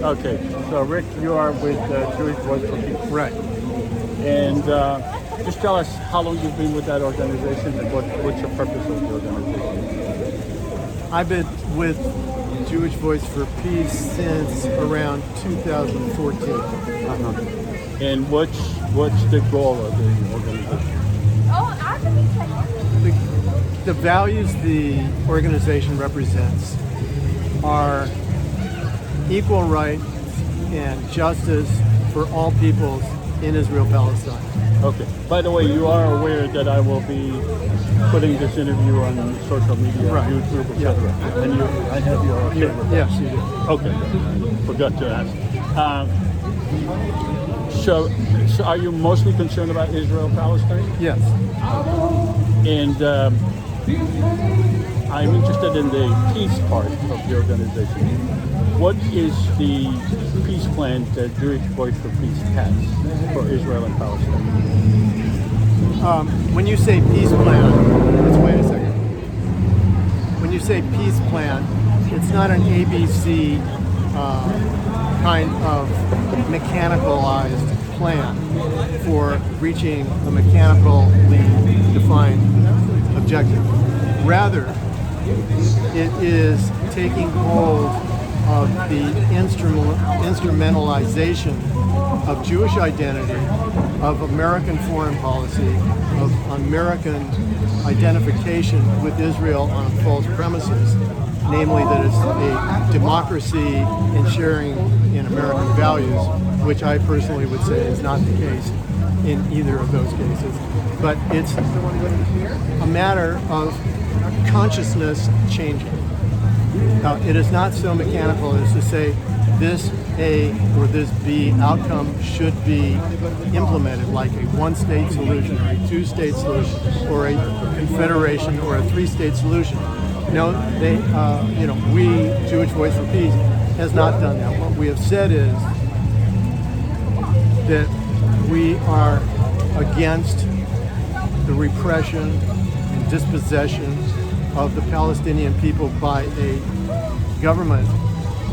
Okay, so Rick, you are with Jewish Voice for Peace. Right. And just tell us how long you've been with that organization and what's the purpose of the organization? I've been with Jewish Voice for Peace since around 2014. And what's the goal of the organization? The values the organization represents are equal rights and justice for all peoples in Israel-Palestine. Okay. By the way, you are aware that I will be putting this interview on social media, Right. YouTube, etc. Yeah. And I have your okay with that? Yes, you do. Okay. Forgot to ask. So are you mostly concerned about Israel-Palestine? Yes. And I'm interested in the peace part of the organization. What is the peace plan that Jewish Voice for Peace has for Israel and Palestine? When you say peace plan, let's wait a second. When you say peace plan, it's not an ABC kind of mechanicalized plan for reaching a mechanically defined objective. Rather, it is taking hold of the instrumentalization of Jewish identity, of American foreign policy, of American identification with Israel on false premises, namely that it's a democracy and sharing in American values, which I personally would say is not the case in either of those cases. But it's a matter of consciousness changing. Now, it is not so mechanical as to say this A or this B outcome should be implemented like a one-state solution or a two-state solution or a confederation or a three-state solution. No, we, Jewish Voice for Peace, has not done that. What we have said is that we are against the repression and dispossession of the Palestinian people by a government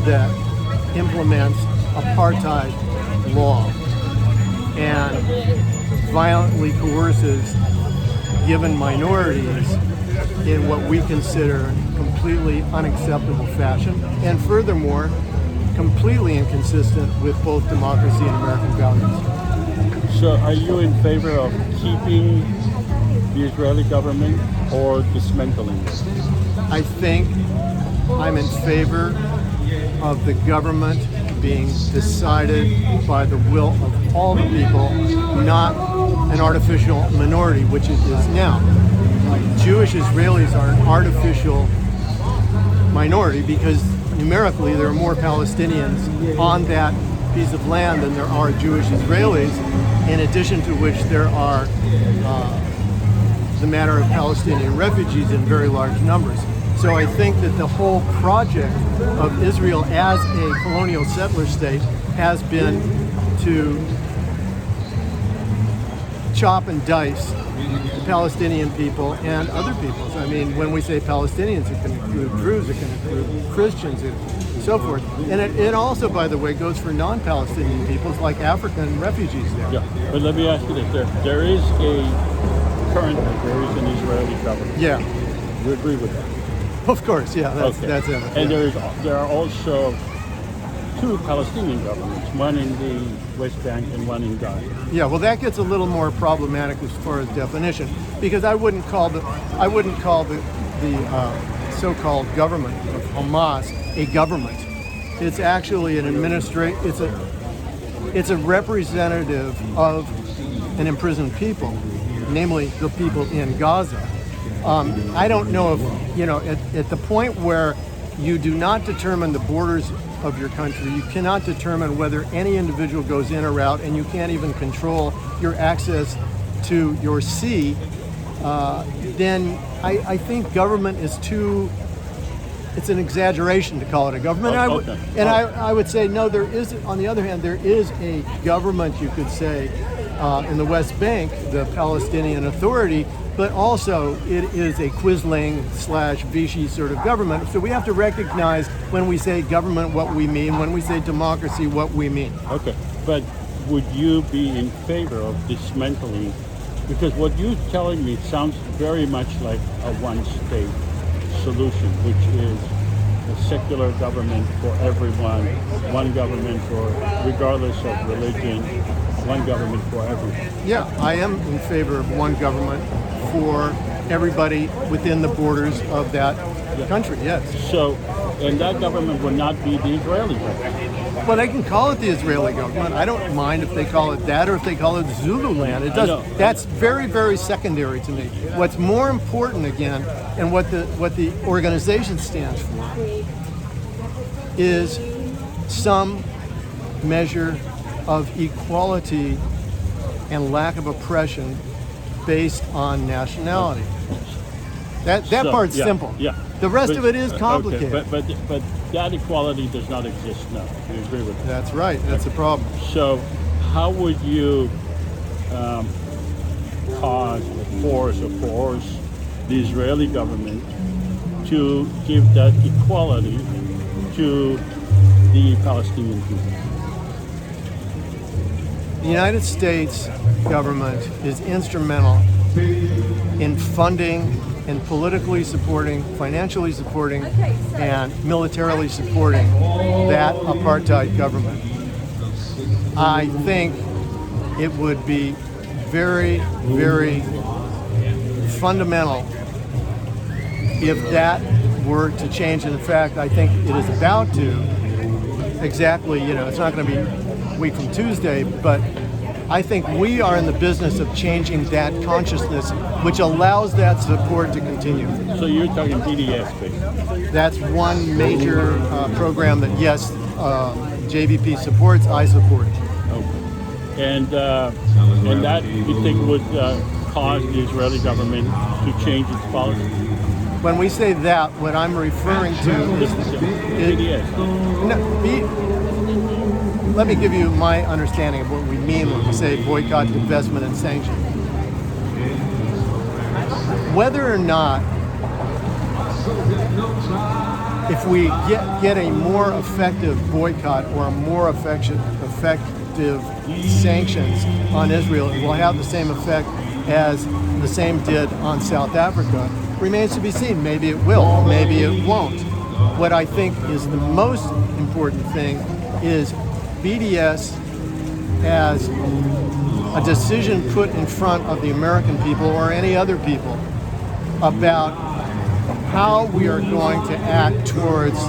that implements apartheid law and violently coerces given minorities in what we consider completely unacceptable fashion, and furthermore, completely inconsistent with both democracy and American values. So are you in favor of keeping the Israeli government or dismantling it? I think I'm in favor of the government being decided by the will of all the people, not an artificial minority, which it is now. Jewish Israelis are an artificial minority because numerically there are more Palestinians on that piece of land than there are Jewish Israelis, in addition to which there are the matter of Palestinian refugees in very large numbers. So I think that the whole project of Israel as a colonial settler state has been to chop and dice the Palestinian people and other peoples. I mean, when we say Palestinians, it can include Druze, it can include Christians, and so forth. And it also, by the way, goes for non-Palestinian peoples like African refugees there. Yeah, but let me ask you this. There is an Israeli government. Yeah. You agree with that? Of course, yeah, that's it. And yeah. there are also two Palestinian governments, one in the West Bank and one in Gaza. Yeah, well, that gets a little more problematic as far as definition, because I wouldn't call the so-called government of Hamas a government. It's actually an it's a representative of an imprisoned people, namely the people in Gaza. I don't know if, at the point where you do not determine the borders of your country, you cannot determine whether any individual goes in or out, and you can't even control your access to your sea, then I think government is it's an exaggeration to call it a government. I would say, no, there is, on the other hand, there is a government, you could say, in the West Bank, the Palestinian Authority, but also it is a Quisling/Vichy sort of government. So we have to recognize when we say government what we mean, when we say democracy what we mean. Okay, but would you be in favor of dismantling? Because what you're telling me sounds very much like a one-state solution, which is a secular government for everyone, one government for, regardless of religion, one government for everyone. Yeah, I am in favor of one government for everybody within the borders of that country, yes. So, and that government would not be the Israeli government. Well, they can call it the Israeli government. I don't mind if they call it that or if they call it Zululand. It doesn't. That's very, very secondary to me. What's more important, again, and what the organization stands for, is some measure of equality and lack of oppression based on nationality. That part's simple. Yeah. The rest of it is complicated. Okay, but that equality does not exist now. Do you agree with that? That's right. That's the problem. So, how would you cause or force the Israeli government to give that equality to the Palestinian people? The United States government is instrumental in funding and politically supporting, financially supporting, and militarily supporting that apartheid government. I think it would be very, very fundamental if that were to change. And in fact, I think it is about to. Exactly, it's not going to be a week from Tuesday, but I think we are in the business of changing that consciousness, which allows that support to continue. So you're talking BDS, basically. That's one major program that, yes, JVP supports, I support. Okay. And that, you think, would cause the Israeli government to change its policy? When we say that, what I'm referring to is BDS. Let me give you my understanding of what we mean when we say boycott, divestment, and sanction. Whether or not, if we get a more effective boycott or a more effective sanctions on Israel, it will have the same effect as the same did on South Africa, remains to be seen. Maybe it will, maybe it won't. What I think is the most important thing is BDS as a decision put in front of the American people or any other people about how we are going to act towards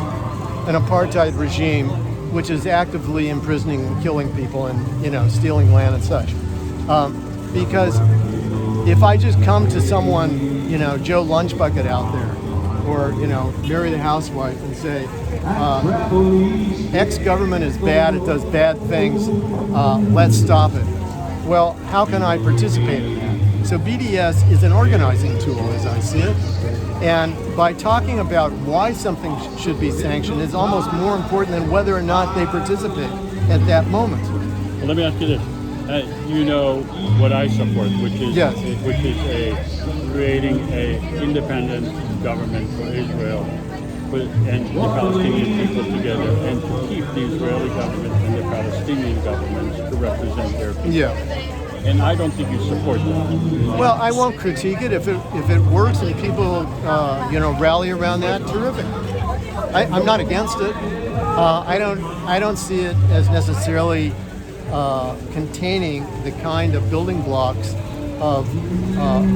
an apartheid regime which is actively imprisoning and killing people and stealing land and such. Because if I just come to someone, Joe Lunchbucket out there, or Mary the housewife, and say, X government is bad, it does bad things, let's stop it. Well, how can I participate in that? So BDS is an organizing tool, as I see it, and by talking about why something should be sanctioned is almost more important than whether or not they participate at that moment. Well, let me ask you this. You know what I support, which is creating an independent government for Israel and the Palestinian people together, and to keep the Israeli government and the Palestinian governments to represent their people. Yeah. And I don't think you support that. Well, I won't critique it if it works and people rally around that. Terrific. I'm not against it. I don't see it as necessarily containing the kind of building blocks of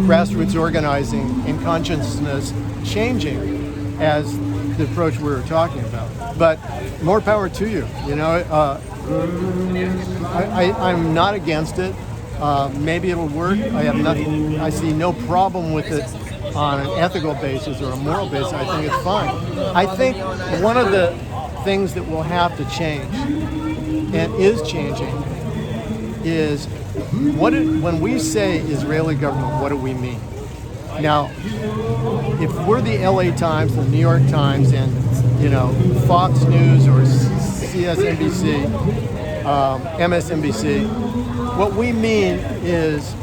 grassroots organizing and consciousness changing as the approach we were talking about. But more power to you. I'm not against it. Maybe it'll work. I see no problem with it on an ethical basis or a moral basis. I think it's fine. I think one of the things that will have to change and is changing is when we say Israeli government, what do we mean? Now, if we're the LA Times, the New York Times, and Fox News or CSNBC, MSNBC, what we mean is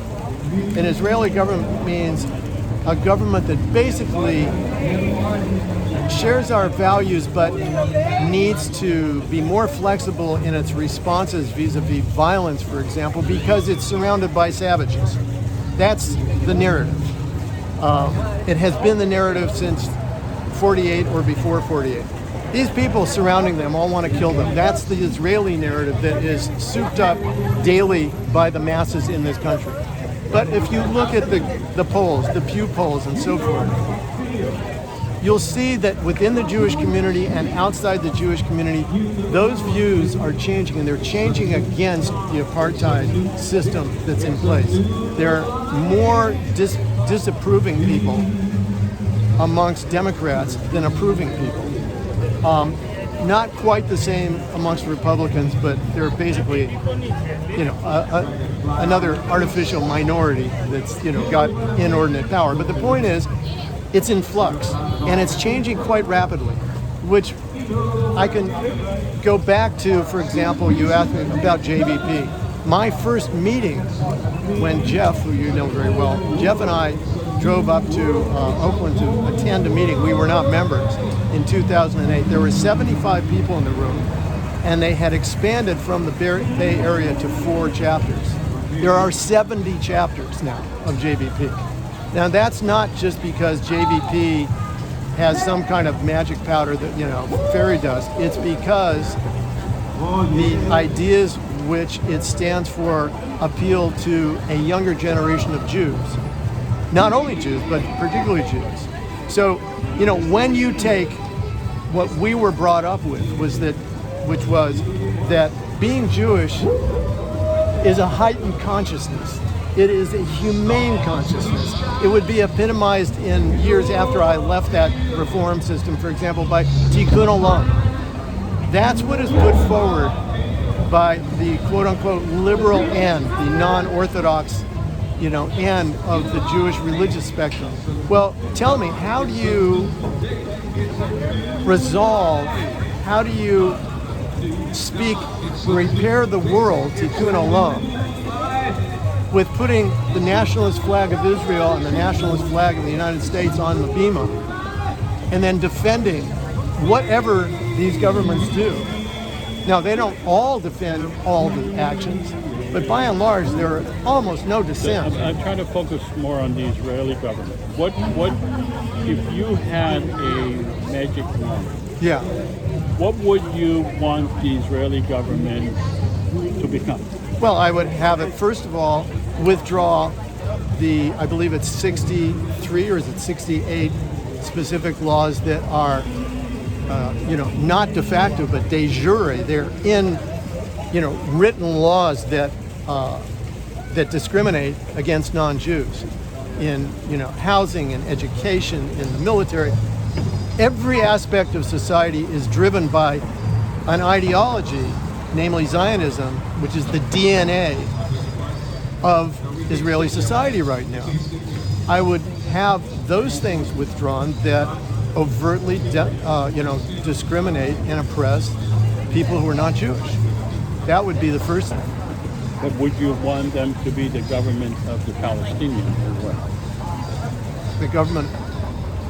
an Israeli government means a government that basically shares our values but needs to be more flexible in its responses vis-a-vis violence, for example, because it's surrounded by savages. That's the narrative. It has been the narrative since 48 or before 48. These people surrounding them all want to kill them. That's the Israeli narrative that is souped up daily by the masses in this country. But if you look at the polls, the Pew polls and so forth, you'll see that within the Jewish community and outside the Jewish community, those views are changing, and they're changing against the apartheid system that's in place. There are more disapproving people amongst Democrats than approving people. Not quite the same amongst Republicans, but they're basically, another artificial minority that's, got inordinate power. But the point is, it's in flux, and it's changing quite rapidly, which I can go back to. For example, you asked me about JVP. My first meeting, when Jeff, who you know very well, Jeff and I drove up to Oakland to attend a meeting. We were not members. In 2008, there were 75 people in the room, and they had expanded from the Bay Area to 4 chapters. There are 70 chapters now of JVP. Now, that's not just because JVP has some kind of magic powder that, fairy dust. It's because the ideas which it stands for appeal to a younger generation of Jews. Not only Jews, but particularly Jews. So, when you take what we were brought up with, which was that being Jewish is a heightened consciousness. It is a humane consciousness. It would be epitomized in years after I left that reform system, for example, by Tikkun Olam. That's what is put forward by the quote-unquote liberal end, the non-Orthodox, end of the Jewish religious spectrum. Well, tell me, how do you resolve, how do you repair the world, Tikkun Olam, with putting the nationalist flag of Israel and the nationalist flag of the United States on the bima, and then defending whatever these governments do? Now, they don't all defend all the actions, but by and large, there are almost no dissent. I'm trying to focus more on the Israeli government. What if you had a magic wand? Yeah. What would you want the Israeli government to become? Well, I would have it, first of all, withdraw I believe it's 63 or is it 68 specific laws that are, not de facto, but de jure. They're in, written laws that discriminate against non-Jews in, housing and education, in the military. Every aspect of society is driven by an ideology, namely Zionism, which is the DNA of Israeli society right now. I would have those things withdrawn that overtly, discriminate and oppress people who are not Jewish. That would be the first thing. But would you want them to be the government of the Palestinians as well? The government,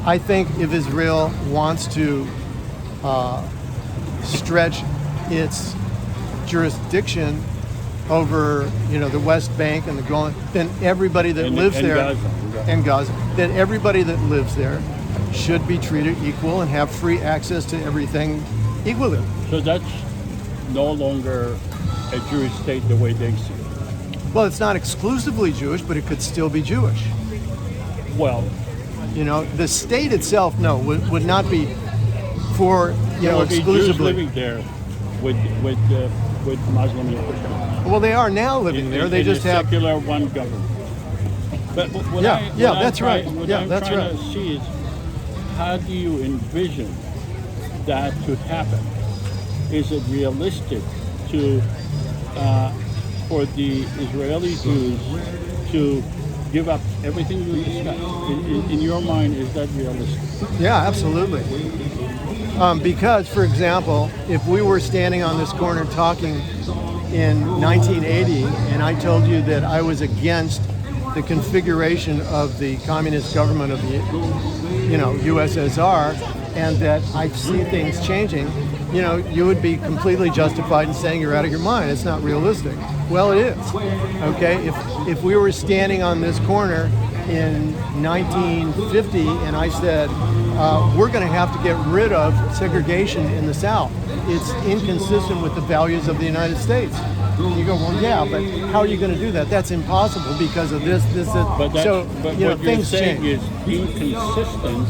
I think if Israel wants to stretch its jurisdiction over, the West Bank and the Golan, then everybody that lives there, and Gaza, then everybody that lives there should be treated equal and have free access to everything equally. So that's no longer a Jewish state the way they see it. Well, it's not exclusively Jewish, but it could still be Jewish. Well, the state itself, no, would not be for, exclusively. Jews living there with Muslim and Christians. Well, they are now living there. They just have secular one government. But what I'm trying to see is, how do you envision that to happen? Is it realistic for the Israeli Jews to give up everything you discussed? In your mind, is that realistic? Yeah, absolutely. Because, for example, if we were standing on this corner talking in 1980 and I told you that I was against the configuration of the communist government of the, USSR, and that I see things changing, you would be completely justified in saying you're out of your mind. It's not realistic. Well, it is. Okay, if we were standing on this corner in 1950 and I said we're going to have to get rid of segregation in the South, it's inconsistent with the values of the United States. You go, well, yeah, but how are you going to do that? That's impossible because of this. But what you're things saying change. is inconsistent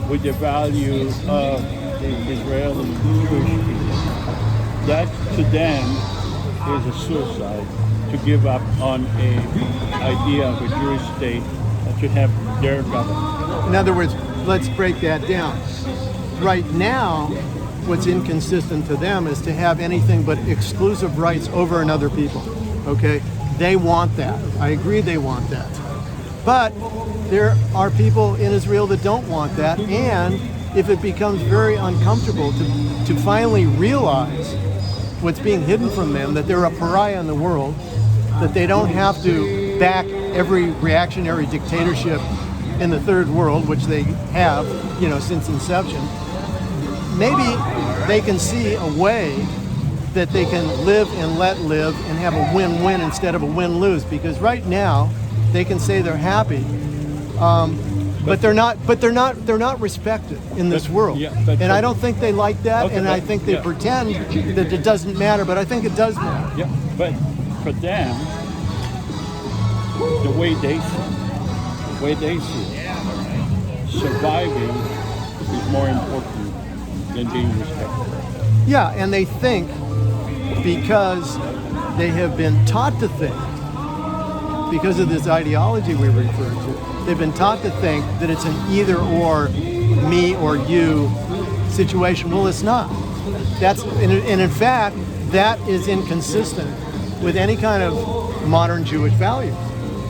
with the value of the Israeli Jewish people. That to them is a suicide to give up on an idea of a Jewish state that should have their government. In other words, let's break that down. Right now, what's inconsistent to them is to have anything but exclusive rights over another people. Okay? They want that. I agree they want that. But there are people in Israel that don't want that, and if it becomes very uncomfortable to finally realize what's being hidden from them, that they're a pariah in the world, that they don't have to back every reactionary dictatorship in the third world, which they have, since inception, maybe they can see a way that they can live and let live and have a win-win instead of a win-lose. Because right now, they can say they're happy, but they're not respected in this world. Yeah, and I don't think they like that, Okay, and I think they pretend that it doesn't matter, but I think it does matter. Yeah, but for them, the way they see it, surviving is more important than being respected. Yeah, and they think because they have been taught to think, because of this ideology we refer to, they've been taught to think that it's an either or, me or you situation. Well, it's not. And in fact, that is inconsistent with any kind of modern Jewish value.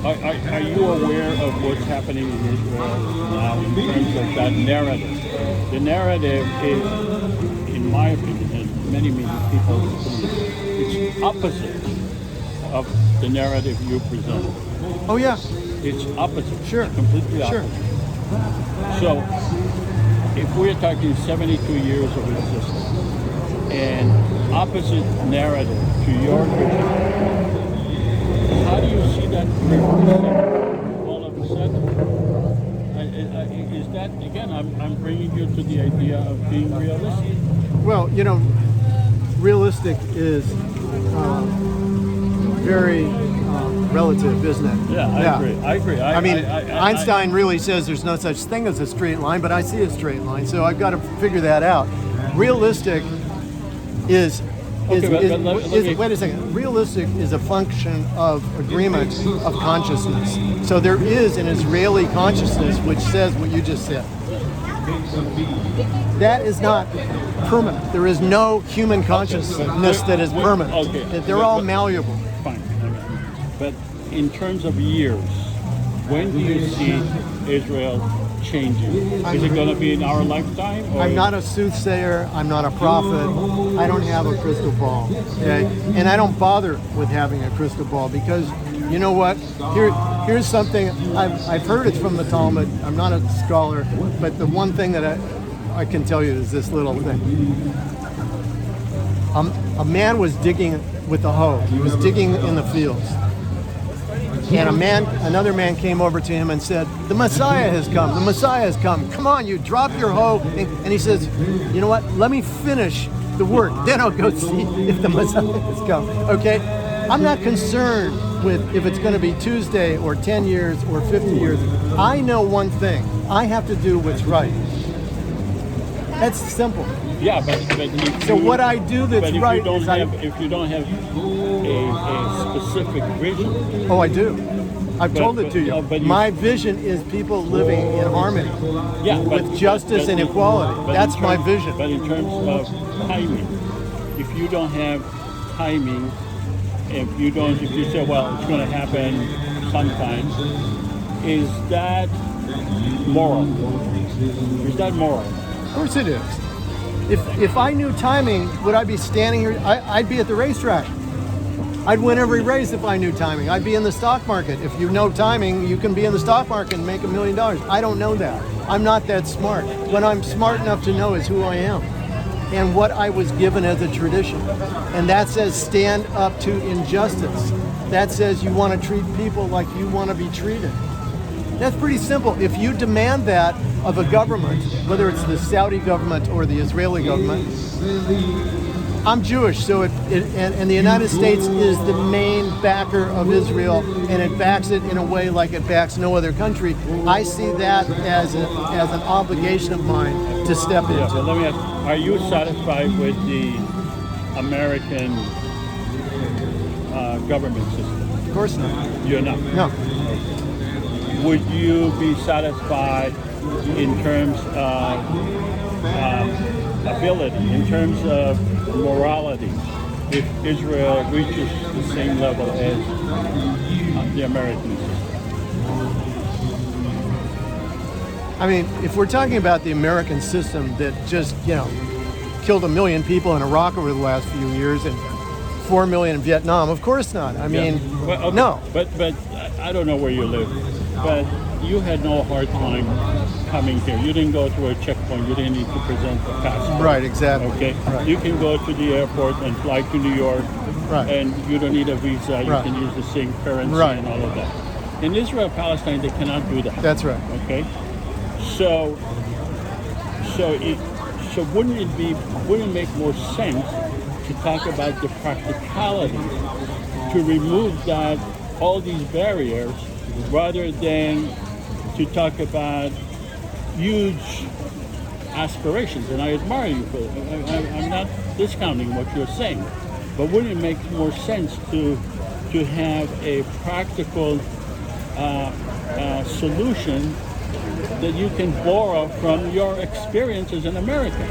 Are you aware of what's happening in Israel now in terms of that narrative? The narrative is, in my opinion, and many people's opinion, it's opposite of the narrative you present. Oh yeah, It's opposite. Sure. It's completely sure. opposite. So, if we're talking 72 years of existence and opposite narrative to your vision, how do you see that reversing all of a sudden? Is that, again, I'm bringing you to the idea of being realistic. Well, realistic is very relative, isn't it? Yeah, I agree. I mean, Einstein really says there's no such thing as a straight line, but I see a straight line, so I've got to figure that out. Realistic is wait a second. Realistic is a function of agreement of consciousness. So there is an Israeli consciousness which says what you just said. That is not permanent. There is no human consciousness that is permanent. Okay. They're all malleable. Fine. But in terms of years, when do you see Israel changing? Is it going to be in our lifetime? Or? I'm not a soothsayer. I'm not a prophet. I don't have a crystal ball. Okay? And I don't bother with having a crystal ball because, you know what? Here's something. I've heard it from the Talmud. I'm not a scholar, but the one thing that I can tell you is this little thing. A man was digging with a hoe. He was digging in the fields. And another man came over to him and said, "The Messiah has come. The Messiah has come. Come on, you drop your hoe." And he says, "You know what? Let me finish the work. Then I'll go see if the Messiah has come." Okay? I'm not concerned with if it's going to be Tuesday or 10 years or 50 years. I know one thing. I have to do what's right. That's simple. Yeah, but so what I do that's but if right you don't is if you don't have a specific vision. Oh, I do. I've told it to you. But my vision is people living in harmony with justice and equality. That's my vision. But in terms of timing, if you don't have timing, if you say, well, it's going to happen sometime, is that moral? Is that moral? Of course it is. If I knew timing, would I be standing here? I'd be at the racetrack. I'd win every race if I knew timing. I'd be in the stock market. If you know timing, you can be in the stock market and make $1 million. I don't know that. I'm not that smart. What I'm smart enough to know is who I am and what I was given as a tradition. And that says stand up to injustice. That says you want to treat people like you want to be treated. That's pretty simple. If you demand that of a government, whether it's the Saudi government or the Israeli government, I'm Jewish, so and the United States is the main backer of Israel, and it backs it in a way like it backs no other country. I see that as an obligation of mine to step into. But let me ask, are you satisfied with the American government system? Of course not. You're not? No. Would you be satisfied in terms of ability, in terms of morality, if Israel reaches the same level as the American system? I mean, if we're talking about the American system that just, killed 1 million people in Iraq over the last few years and 4 million in Vietnam, of course not. I mean, well, okay. No. But I don't know where you live, but you had no hard time coming here. You didn't go through a checkpoint. You didn't need to present a passport. Right, exactly. Okay. Right. You can go to the airport and fly to New York, Right. and you don't need a visa. You Right. can use the same currency Right. and all of that. In Israel, Palestine, they cannot do that. That's right. Okay. So wouldn't it make more sense to talk about the practicality to remove all these barriers rather than to talk about huge aspirations? And I admire you for it. I'm not discounting what you're saying, but wouldn't it make more sense to have a practical solution that you can borrow from your experience as an American?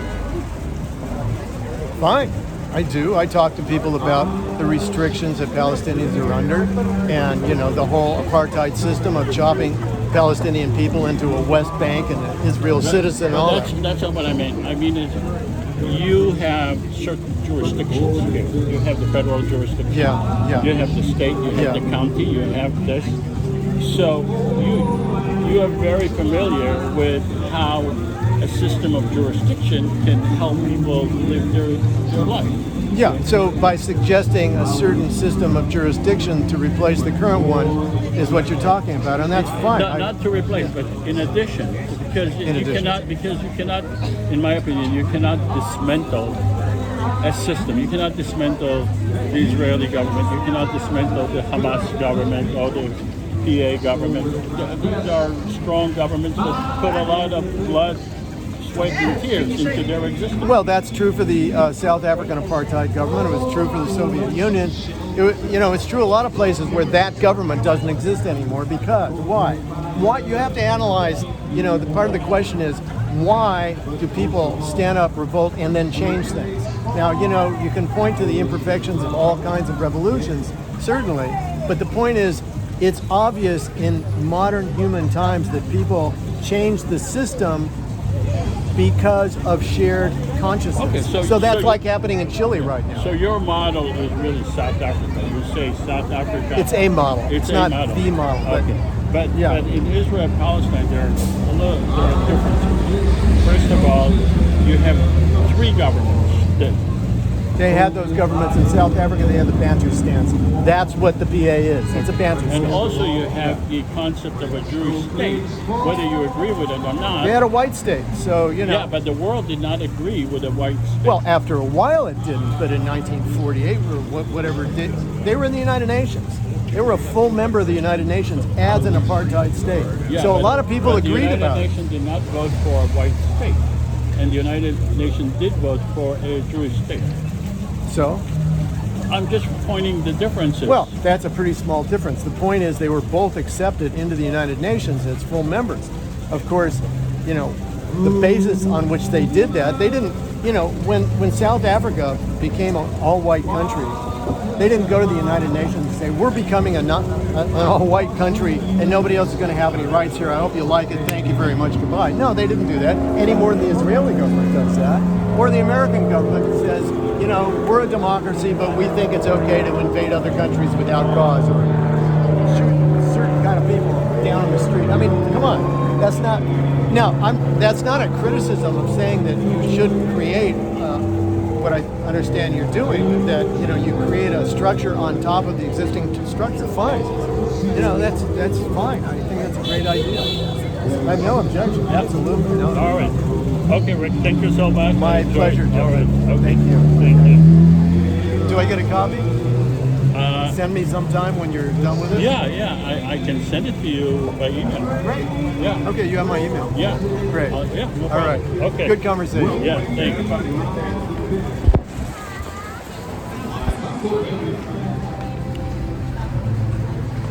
Fine. I do. I talk to people about the restrictions that Palestinians are under and, the whole apartheid system of chopping Palestinian people into a West Bank and an Israel citizen and all that. That's not what I mean. I mean, you have certain jurisdictions here. You have the federal jurisdiction. Yeah. You have the state. You have the county. You have this. So you are very familiar with how a system of jurisdiction can help people live their life. Yeah, so by suggesting a certain system of jurisdiction to replace the current one is what you're talking about, and that's fine. Not to replace, but in addition, because you cannot, in my opinion, you cannot dismantle a system. You cannot dismantle the Israeli government. You cannot dismantle the Hamas government or the PA government. These are strong governments that put a lot of blood, sweat, and tears into their existence. Well, that's true for the South African apartheid government. It was true for the Soviet Union. It's true a lot of places where that government doesn't exist anymore. Because why? You have to analyze. The part of the question is why do people stand up, revolt, and then change things? Now, you can point to the imperfections of all kinds of revolutions, certainly, but the point is, it's obvious in modern human times that people change the system because of shared consciousness. Okay, so that's like happening in Chile right now. So your model is really South Africa. You say South Africa. It's a model. It's not model. the model. But in Israel and Palestine, there are differences. First of all, you have 3 governments that. They had those governments in South Africa. They had the Bantu stance. That's what the PA is. It's a Bantu stance. And also you have the concept of a Jewish state, whether you agree with it or not. They had a white state, so Yeah, but the world did not agree with a white state. Well, after a while it didn't, but in 1948 or whatever it did, they were in the United Nations. They were a full member of the United Nations as an apartheid state. Yeah, so a lot of people agreed about it. The United Nations did not vote for a white state, and the United Nations did vote for a Jewish state. So? I'm just pointing the differences. Well, that's a pretty small difference. The point is they were both accepted into the United Nations as full members. Of course, the basis on which they did that, they didn't, when South Africa became an all-white country, they didn't go to the United Nations and say, we're becoming an all-white country and nobody else is going to have any rights here. I hope you like it. Thank you very much. Goodbye. No, they didn't do that any more than the Israeli government does that. or the American government says, you know, we're a democracy, but we think it's okay to invade other countries without cause, or shoot certain kind of people down the street. I mean, come on, that's not. Now, that's not a criticism of saying that you shouldn't create what I understand you're doing. That, you know, you create a structure on top of the existing structure. Fine, you know, that's fine. I think that's a great idea. I have no objection. Absolutely. No. All right. Okay, Rick. Thank you so much. My pleasure, Joe. All right. Okay. Thank you. Thank you. Do I get a copy? Send me sometime when you're done with it? Yeah. I can send it to you by email. Great. Yeah. Okay, you have my email. Yeah. Great. Yeah. No All problem. right. Okay. Good conversation. Yeah. Thank you.